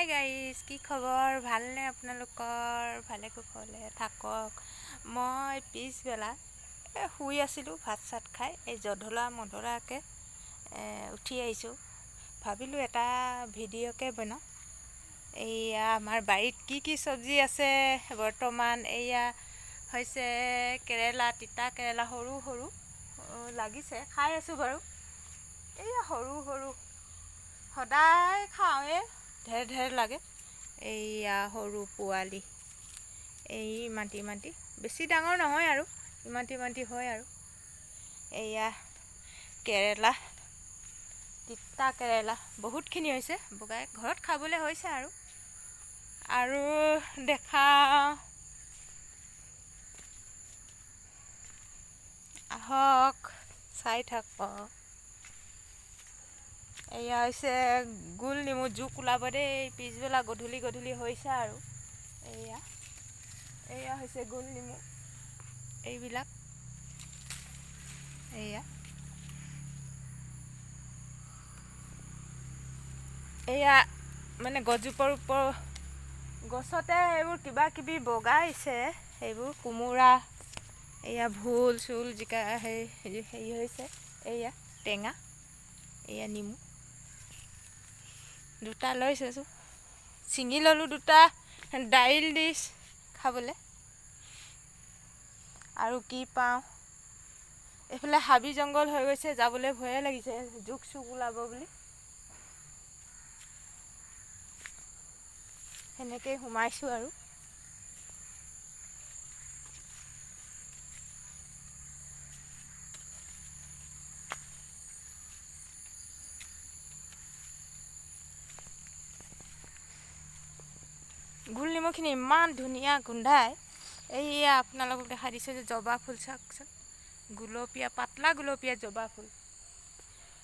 Hi guys, কি খবৰ? ভালনে আপোনালোকৰ? ভালে কুশলে থাকক। মই পিছবেলা শুই আছিলোঁ ভাত চাত খাই, এই জধলা মধলাকৈ উঠি আহিছোঁ। ভাবিলোঁ এটা ভিডিঅ'কে বনাওঁ। এইয়া আমাৰ বাৰীত কি কি চব্জি আছে বৰ্তমান। এইয়া হৈছে কেৰেলা, তিতা কেৰেলা, সৰু সৰু লাগিছে, খাই আছোঁ বাৰু। এইয়া সৰু সৰু সদায় খাওঁৱে, ঢেৰ লাগে। এইয়া সৰু পোৱালি, এই ইমানটি বেছি ডাঙৰ নহয় আৰু ইমানটি হয় আৰু। এইয়া কেৰেলা, তিতা কেৰেলা বহুতখিনি হৈছে, বগাই ঘৰত খাবলৈ হৈছে আৰু দেখাওঁ, আহক চাই থাকক। এয়া হৈছে গোল নেমু, জোক ওলাব দেই, পিছবেলা গধূলি হৈছে আৰু। এয়া হৈছে গোল নেমু, এইবিলাক এয়া মানে গছজোপাৰ গছতে এইবোৰ কিবা কিবি বগাইছে, সেইবোৰ কোমোৰা, এয়া ভোল চোল জিকা হেৰি হৈছে। এয়া টেঙা, এয়া নেমু দুটা লৈ থৈছোঁ, ছিঙি ল'লোঁ দুটা, দাইল দি খাবলৈ। আৰু কি পাওঁ, এইফালে হাবি জংঘল হৈ গৈছে, যাবলৈ ভয়ে লাগিছে, জোক চোক ওলাব বুলি। সেনেকেই সোমাইছোঁ আৰু। গোল নেমুখিনি ইমান ধুনীয়া গোন্ধায়। এইয়া আপোনালোকক দেখাই দিছোঁ যে জবা ফুল চাওকচোন, গুলপীয়া, পাতলা গুলপীয়া জবা ফুল।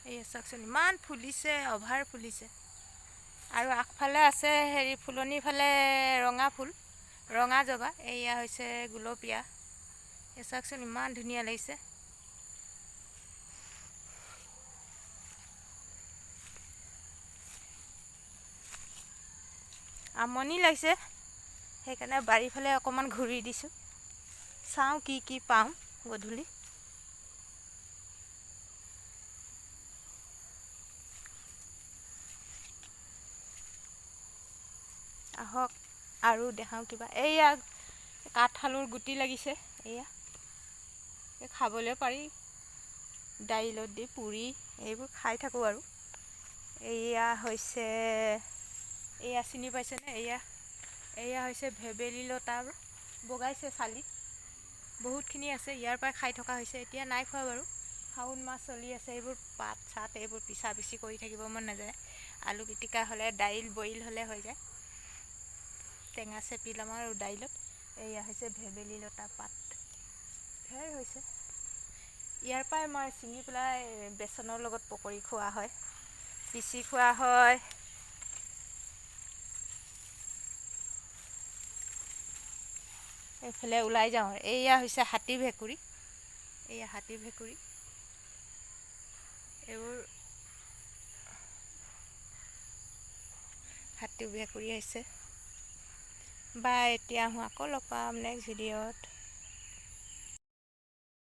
এইয়া চাওকচোন ইমান ফুলিছে, অভাৰ ফুলিছে। আৰু আগফালে আছে হেৰি ফুলনিৰ ফালে ৰঙা ফুল, ৰঙা জবা। এইয়া হৈছে গুলপীয়া, এই চাওকচোন ইমান ধুনীয়া লাগিছে। আমনি লাগিছে, সেইকাৰণে বাৰীফালে অকণমান ঘূৰি দিছোঁ, চাওঁ কি পাওঁ গধূলি। আহক আৰু দেখাওঁ কিবা। এইয়া কাঠআলুৰ গুটি লাগিছে, এইয়া খাবলৈ পাৰি, দাইলত দি পুৰি এইবোৰ খাই থাকোঁ আৰু। এইয়া হৈছে, এয়া চিনি পাইছেনে? এয়া হৈছে ভেবেলী লতা, বগাইছে চালি, বহুতখিনি আছে, ইয়াৰ পৰাই খাই থকা হৈছে। এতিয়া নাই খোৱা বাৰু, শাওণ মাহ চলি আছে, এইবোৰ পাত চাত এইবোৰ পিছা কৰি থাকিব মন নাযায়। আলু পিটিকা হ'লে, দাইল বইল হ'লে হৈ যায়, টেঙা চেপি ল'ম আৰু দাইলত। এয়া হৈছে ভেবেলী লতা পাত, ঢেৰ হৈছে। ইয়াৰ পৰাই মই ছিঙি পেলাই বেচনৰ লগত পকৰি খোৱা হয়, পিচি খোৱা হয়। এইফালে ওলাই যাওঁ, এইয়া হৈছে হাতী ভেকুৰী, এইবোৰ হাতী ভেকুৰী আহিছে। বাই, এতিয়া আহোঁ, আকৌ লগ পাম নেক্সট ভিডিঅ'ত।